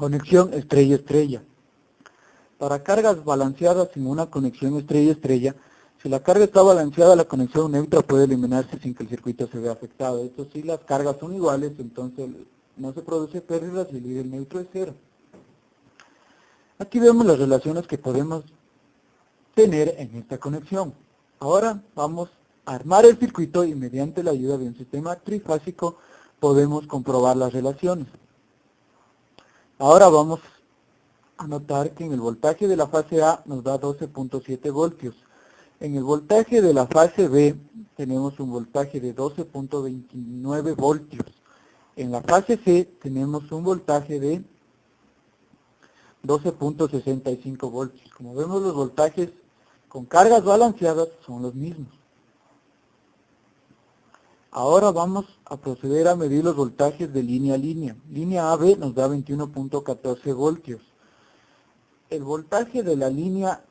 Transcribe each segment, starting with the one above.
Conexión estrella-estrella. Para cargas balanceadas sin una conexión estrella-estrella, si la carga está balanceada, la conexión neutra puede eliminarse sin que el circuito se vea afectado. Esto si las cargas son iguales, entonces no se produce pérdidas y el líder neutro es cero. Aquí vemos las relaciones que podemos tener en esta conexión. Ahora vamos a armar el circuito y mediante la ayuda de un sistema trifásico podemos comprobar las relaciones. Ahora vamos a notar que en el voltaje de la fase A nos da 12.7 voltios. En el voltaje de la fase B tenemos un voltaje de 12.29 voltios. En la fase C tenemos un voltaje de 12.65 voltios. Como vemos, los voltajes con cargas balanceadas son los mismos. Ahora vamos a proceder a medir los voltajes de línea a línea. Línea AB nos da 21.14 voltios. El voltaje de la línea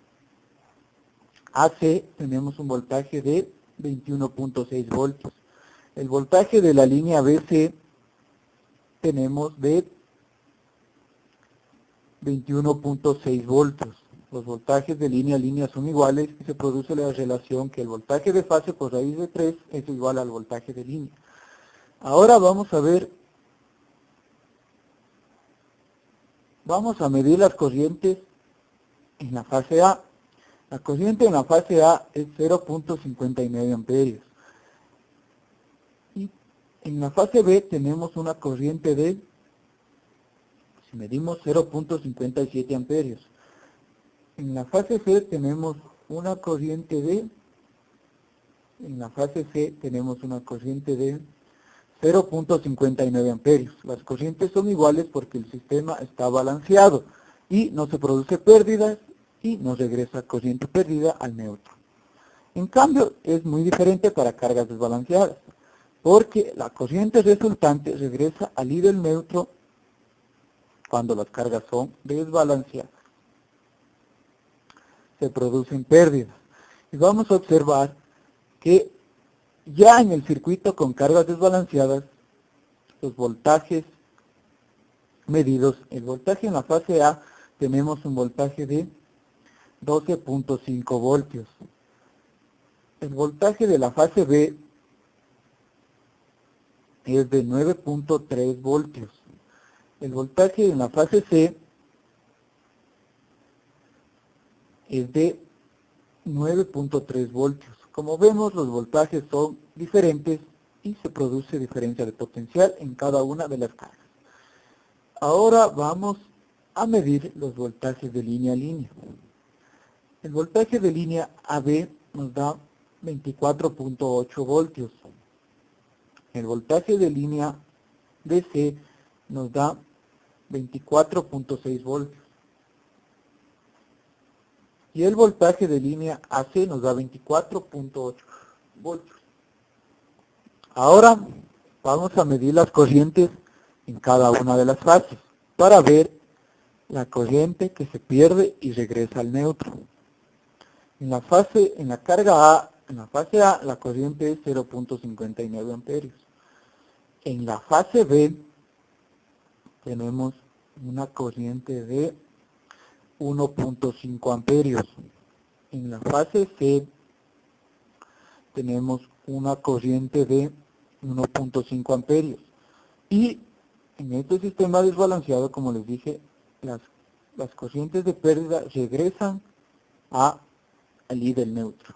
AC tenemos un voltaje de 21.6 voltios. El voltaje de la línea BC tenemos de 21.6 voltios. Los voltajes de línea a línea son iguales y se produce la relación que el voltaje de fase por raíz de 3 es igual al voltaje de línea. Ahora vamos a medir las corrientes en la fase A. La corriente en la fase A es 0.59 amperios. Y en la fase B tenemos una corriente de, si medimos, 0.57 amperios. En la fase C tenemos una corriente de, 0.59 amperios. Las corrientes son iguales porque el sistema está balanceado y no se produce pérdidas y no regresa corriente perdida al neutro. En cambio, es muy diferente para cargas desbalanceadas, porque la corriente resultante regresa al líder neutro cuando las cargas son desbalanceadas. Se producen pérdidas. Y vamos a observar que ya en el circuito con cargas desbalanceadas, los voltajes medidos, el voltaje en la fase A, tenemos un voltaje de 12.5 voltios. El voltaje de la fase B es de 9.3 voltios. El voltaje en la fase C es de 9.3 voltios. Como vemos, los voltajes son diferentes y se produce diferencia de potencial en cada una de las cargas. Ahora vamos a medir los voltajes de línea a línea. El voltaje de línea AB nos da 24.8 voltios. El voltaje de línea DC nos da 24.6 voltios. Y el voltaje de línea AC nos da 24.8 voltios. Ahora vamos a medir las corrientes en cada una de las fases para ver la corriente que se pierde y regresa al neutro. En la fase A, la corriente es 0.59 amperios. En la fase B tenemos una corriente de 1.5 amperios. En la fase C tenemos una corriente de 1.5 amperios. Y en este sistema desbalanceado, como les dije, las corrientes de pérdida regresan al líder neutro.